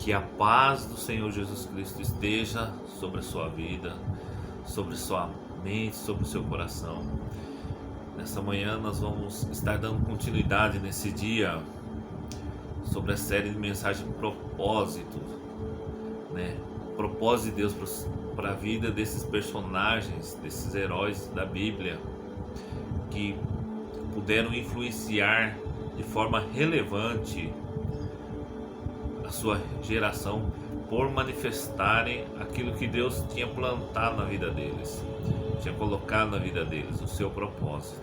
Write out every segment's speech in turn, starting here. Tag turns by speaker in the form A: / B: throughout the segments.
A: Que a paz do Senhor Jesus Cristo esteja sobre a sua vida, sobre sua mente, sobre o seu coração. Nessa manhã nós vamos estar dando continuidade nesse dia sobre a série de mensagem propósito, né? Propósito de Deus para a vida desses personagens, desses heróis da Bíblia que puderam influenciar de forma relevante a sua geração por manifestarem aquilo que Deus tinha plantado na vida deles, tinha colocado na vida deles, o seu propósito.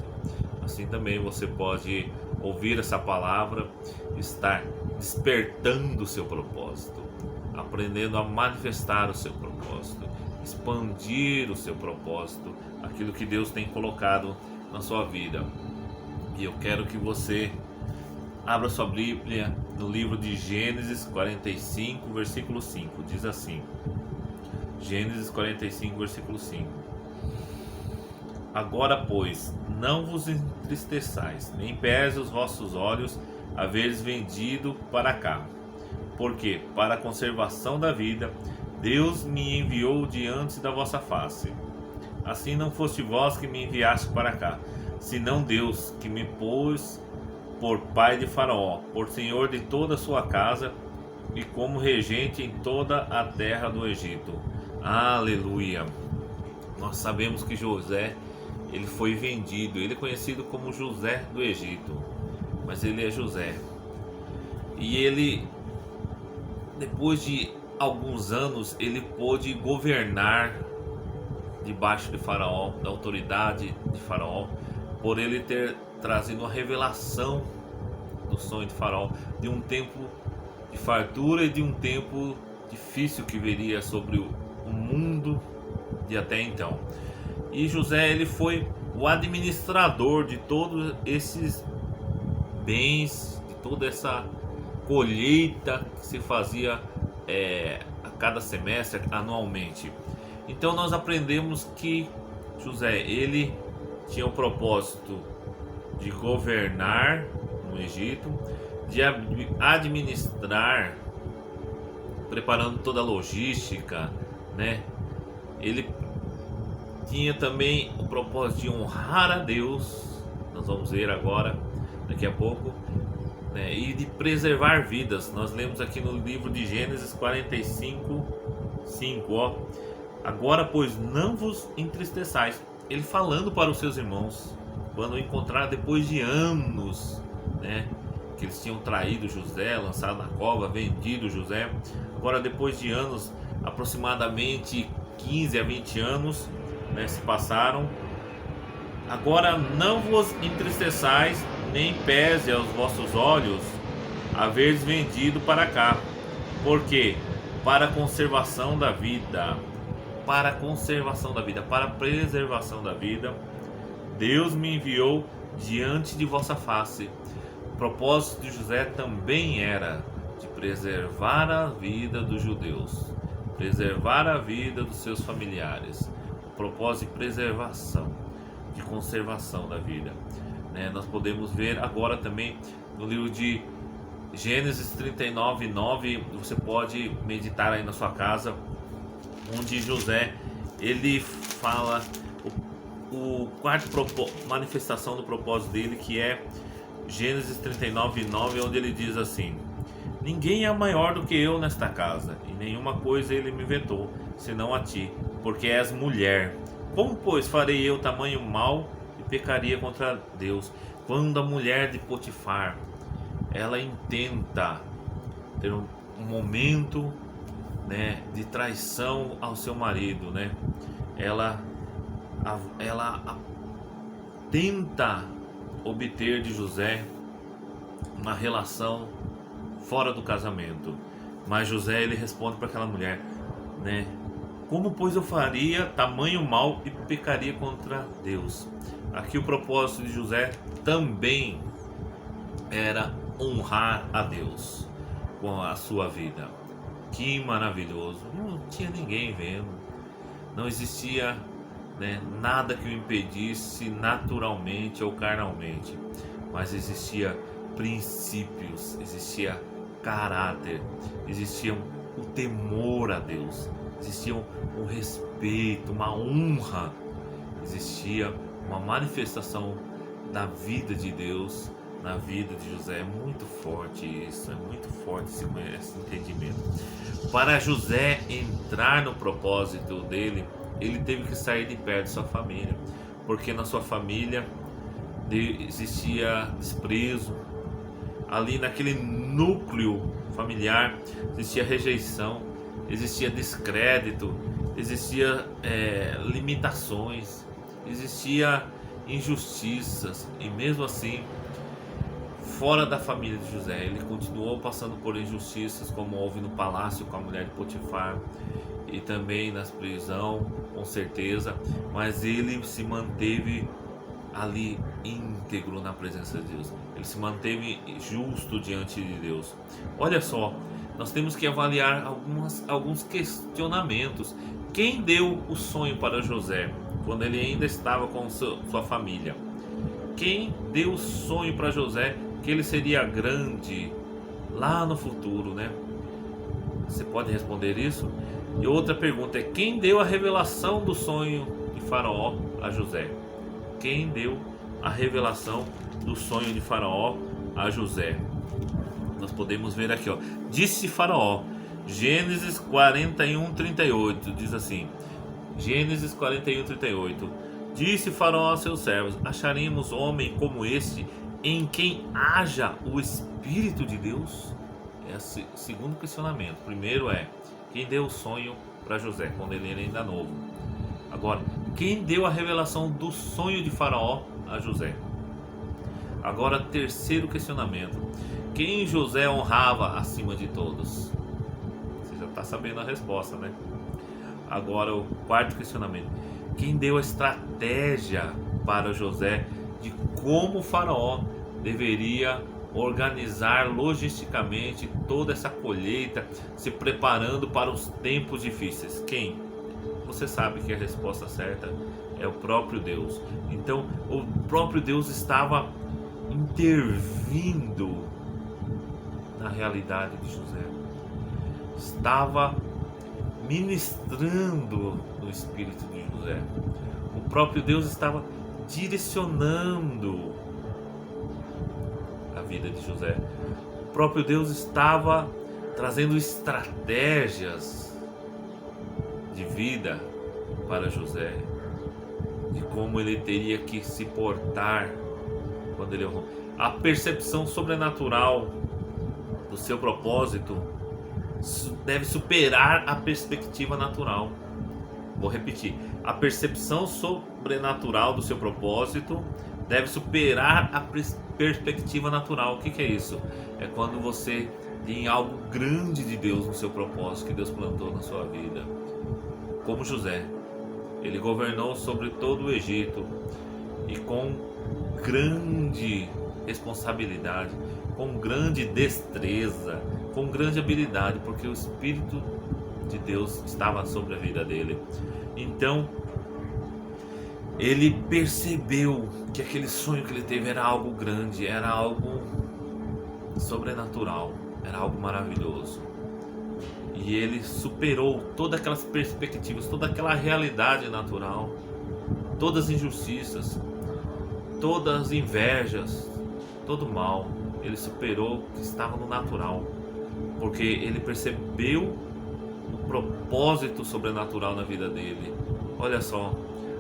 A: Assim também você pode ouvir essa palavra, estar despertando o seu propósito, aprendendo a manifestar o seu propósito, expandir o seu propósito, aquilo que Deus tem colocado na sua vida. E eu quero que você abra sua Bíblia no livro de Gênesis 45, versículo 5. Diz assim: Gênesis 45, versículo 5. Agora, pois, não vos entristeçais, nem pese os vossos olhos haveres vendido para cá, porque para a conservação da vida Deus me enviou diante da vossa face. Assim não foste vós que me enviaste para cá, senão Deus, que me pôs por pai de Faraó, por senhor de toda a sua casa e como regente em toda a terra do Egito. Aleluia! Nós sabemos que José, ele foi vendido, ele é conhecido como José do Egito, mas ele é José. E ele, depois de alguns anos, ele pôde governar debaixo de Faraó, da autoridade de Faraó, por ele ter trazido uma revelação do sonho de Faraó, de um tempo de fartura e de um tempo difícil que viria sobre o mundo de até então. E José, ele foi o administrador de todos esses bens, de toda essa colheita que se fazia a cada semestre, anualmente. Então nós aprendemos que José, ele tinha o propósito de governar no Egito, de administrar, preparando toda a logística, né? Ele tinha também o propósito de honrar a Deus, nós vamos ver agora, daqui a pouco, né? E de preservar vidas. Nós lemos aqui no livro de Gênesis 45, 5, ó. Agora, pois, não vos entristeçais. Ele falando para os seus irmãos, quando o encontraram depois de anos, né? Que eles tinham traído José, lançado na cova, vendido José. Agora, depois de anos, aproximadamente 15 a 20 anos, né, se passaram. Agora não vos entristeçais, nem pese aos vossos olhos haveres vendido para cá, porque para a conservação da vida, para a conservação da vida, para a preservação da vida, Deus me enviou diante de vossa face. O propósito de José também era de preservar a vida dos judeus, preservar a vida dos seus familiares. O propósito de preservação, de conservação da vida, né? Nós podemos ver agora também no livro de Gênesis 39, 9. Você pode meditar aí na sua casa, onde José, ele fala o quarto manifestação do propósito dele, que é Gênesis 39, 9, onde ele diz assim: ninguém é maior do que eu nesta casa, e nenhuma coisa ele me vetou, senão a ti, porque és mulher. Como, pois, farei eu tamanho mal e pecaria contra Deus? Quando a mulher de Potifar, ela intenta ter um momento, né, de traição ao seu marido, né? Ela tenta obter de José uma relação fora do casamento, mas José, ele responde para aquela mulher, né? Como, pois, eu faria tamanho mal e pecaria contra Deus? Aqui o propósito de José também era honrar a Deus com a sua vida. Que maravilhoso! Não tinha ninguém vendo, não existia, né, nada que o impedisse naturalmente ou carnalmente, mas existia princípios, existia caráter, existia o temor a Deus, existia um respeito, uma honra, existia uma manifestação da vida de Deus na vida de José. É muito forte isso, é muito forte esse entendimento. Para José entrar no propósito dele, ele teve que sair de perto de sua família, porque na sua família existia desprezo, ali naquele núcleo familiar existia rejeição, existia descrédito, existia limitações, existia injustiças, e mesmo assim, fora da família de José, ele continuou passando por injustiças, como houve no palácio com a mulher de Potifar e também na prisão, com certeza, mas ele se manteve ali íntegro na presença de Deus, ele se manteve justo diante de Deus. Olha só, nós temos que avaliar alguns questionamentos. Quem deu o sonho para José quando ele ainda estava com sua família? Quem deu o sonho para José que ele seria grande lá no futuro, né? Você pode responder isso? E outra pergunta é: quem deu a revelação do sonho de Faraó a José? Quem deu a revelação do sonho de Faraó a José? Nós podemos ver aqui, ó. Disse Faraó, Gênesis 41:38, diz assim, Gênesis 41:38. Disse Faraó aos seus servos: acharemos homem como este, em quem haja o Espírito de Deus? É o segundo questionamento. Primeiro é: quem deu o sonho para José quando ele era ainda novo? Agora, quem deu a revelação do sonho de Faraó a José? Agora, terceiro questionamento: quem José honrava acima de todos? Você já está sabendo a resposta, né? Agora, o quarto questionamento: quem deu a estratégia para José de como o Faraó deveria organizar logisticamente toda essa colheita, se preparando para os tempos difíceis? Quem? Você sabe que a resposta certa é o próprio Deus. Então, o próprio Deus estava intervindo na realidade de José, estava ministrando no espírito de José. O próprio Deus estava direcionando a vida de José. O próprio Deus estava trazendo estratégias de vida para José, de como ele teria que se portar quando ele errou. A percepção sobrenatural do seu propósito deve superar a perspectiva natural. Vou repetir: a percepção sobrenatural do seu propósito deve superar a perspectiva natural. O que é isso? É quando você tem algo grande de Deus no seu propósito, que Deus plantou na sua vida. Como José, ele governou sobre todo o Egito, e com grande responsabilidade, com grande destreza, com grande habilidade, porque o Espírito de Deus estava sobre a vida dele. Então, ele percebeu que aquele sonho que ele teve era algo grande, era algo sobrenatural, era algo maravilhoso. E ele superou todas aquelas perspectivas, toda aquela realidade natural, todas as injustiças, todas as invejas, todo o mal. Ele superou o que estava no natural, porque ele percebeu o propósito sobrenatural na vida dele. Olha só,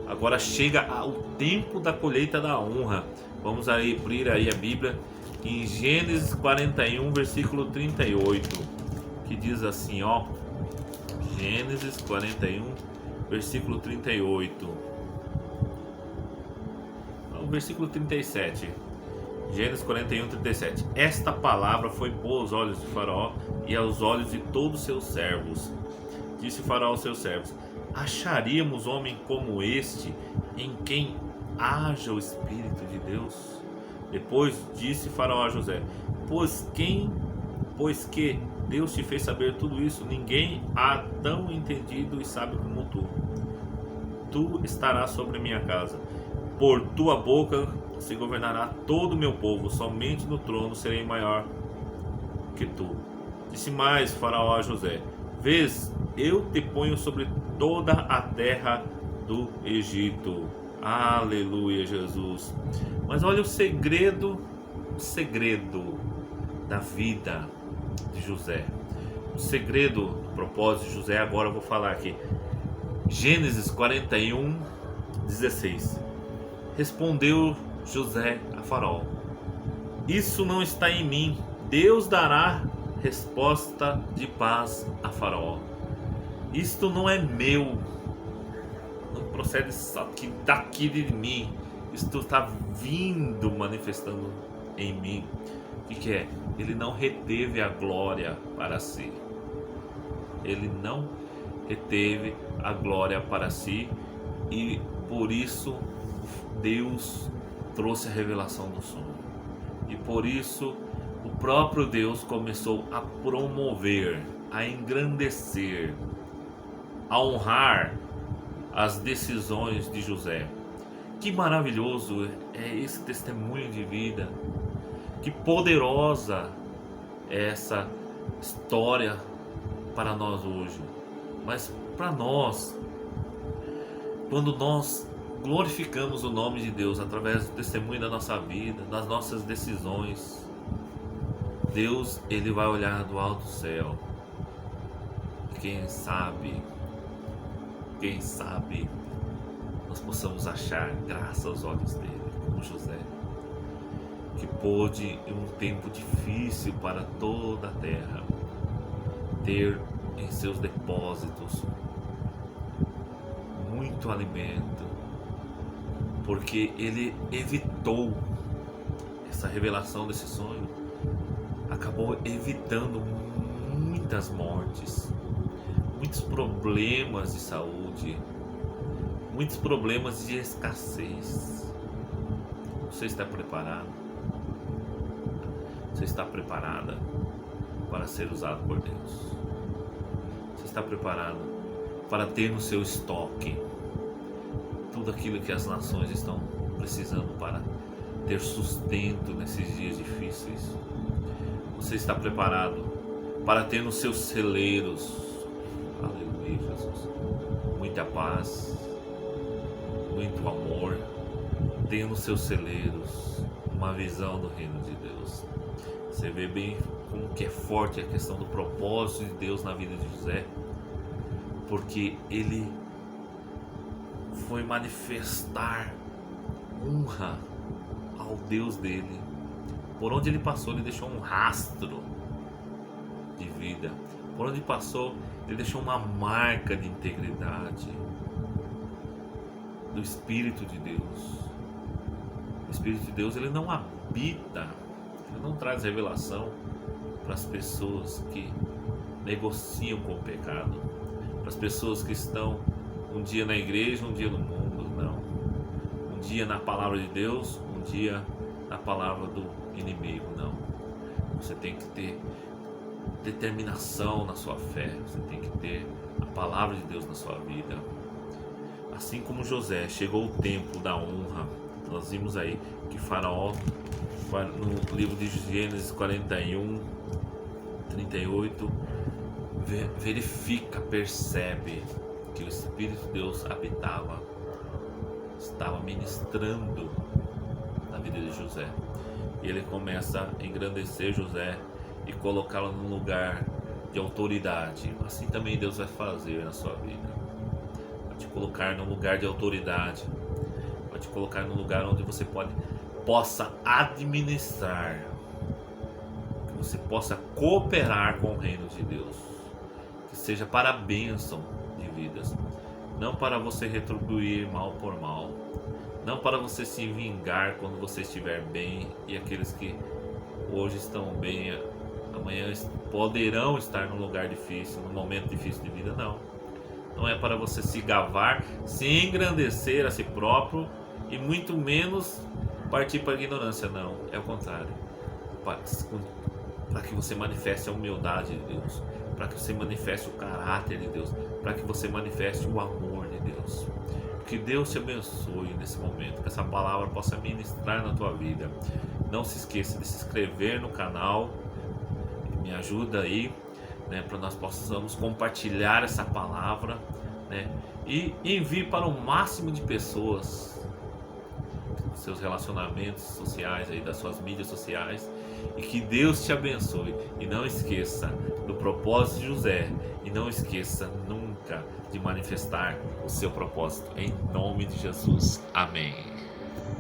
A: agora chega o tempo da colheita da honra. Vamos aí abrir aí a Bíblia em Gênesis 41, versículo 38, que diz assim, ó, Gênesis 41, versículo 38, o versículo 37. Gênesis 41, 37. Esta palavra foi boa aos olhos de Faraó e aos olhos de todos os seus servos. Disse Faraó aos seus servos: acharíamos homem como este, em quem haja o Espírito de Deus? Depois disse Faraó a José: pois que Deus te fez saber tudo isso, ninguém há tão entendido e sábio como tu. Tu estarás sobre minha casa. Por tua boca se governará todo o meu povo, somente no trono serei maior que tu. Disse mais Faraó a José: Vês, eu te ponho sobre toda a terra do Egito. Aleluia, Jesus. Mas olha o segredo da vida de José. O segredo do propósito de José, agora eu vou falar aqui. Gênesis 41, 16. Respondeu José a Faraó: Isso não está em mim. Deus dará resposta de paz a Faraó. Isto não é meu. Não procede daqui de mim. Isto está vindo, manifestando em mim. O que é? Ele não reteve a glória para si. Ele não reteve a glória para si. E por isso Deus trouxe a revelação do sonho. E por isso o próprio Deus começou a promover, a engrandecer, a honrar as decisões de José. Que maravilhoso é esse testemunho de vida. Que poderosa é essa história para nós hoje. Mas para nós, quando nós glorificamos o nome de Deus através do testemunho da nossa vida, das nossas decisões, Deus, ele vai olhar do alto do céu. Quem sabe nós possamos achar graça aos olhos dele, como José, que pôde, em um tempo difícil para toda a terra, ter em seus depósitos muito alimento, porque ele evitou essa revelação desse sonho, acabou evitando muitas mortes, muitos problemas de saúde, muitos problemas de escassez. Você está preparado? Você está preparada para ser usado por Deus? Você está preparado para ter no seu estoque tudo aquilo que as nações estão precisando para ter sustento nesses dias difíceis? Você está preparado para ter nos seus celeiros, aleluia, Jesus, muita paz, muito amor? Tenha nos seus celeiros uma visão do reino de Deus. Você vê bem como que é forte a questão do propósito de Deus na vida de José, porque ele foi manifestar honra ao Deus dele. Por onde ele passou, ele deixou um rastro de vida. Por onde passou, ele deixou uma marca de integridade do Espírito de Deus. O Espírito de Deus, ele não habita, ele não traz revelação para as pessoas que negociam com o pecado, para as pessoas que estão um dia na igreja, um dia no mundo. Não. Um dia na palavra de Deus, um dia na palavra do inimigo. Não. Você tem que ter determinação na sua fé. Você tem que ter a palavra de Deus na sua vida. Assim como José, chegou o tempo da honra. Nós vimos aí que Faraó, no livro de Gênesis 41, 38, verifica, percebe que o Espírito de Deus estava ministrando na vida de José. E ele começa a engrandecer José e colocá-lo num lugar de autoridade. Assim também Deus vai fazer na sua vida. Vai te colocar num lugar de autoridade. Vai te colocar num lugar onde você possa administrar, que você possa cooperar com o reino de Deus, que seja para a bênção de vidas, não para você retribuir mal por mal, não para você se vingar quando você estiver bem, e aqueles que hoje estão bem, amanhã poderão estar num lugar difícil, num momento difícil de vida. Não é para você se gabar, se engrandecer a si próprio, e muito menos partir para a ignorância. Não, é o contrário. Para que você manifeste a humildade de Deus, para que você manifeste o caráter de Deus, para que você manifeste o amor de Deus. Que Deus te abençoe nesse momento, que essa palavra possa ministrar na tua vida. Não se esqueça de se inscrever no canal, Me ajuda aí, né, para nós possamos compartilhar essa palavra, né, e envie para o máximo de pessoas, seus relacionamentos sociais aí, das suas mídias sociais, e que Deus te abençoe. E não esqueça do propósito de José, e não esqueça nunca de manifestar o seu propósito, em nome de Jesus. Amém.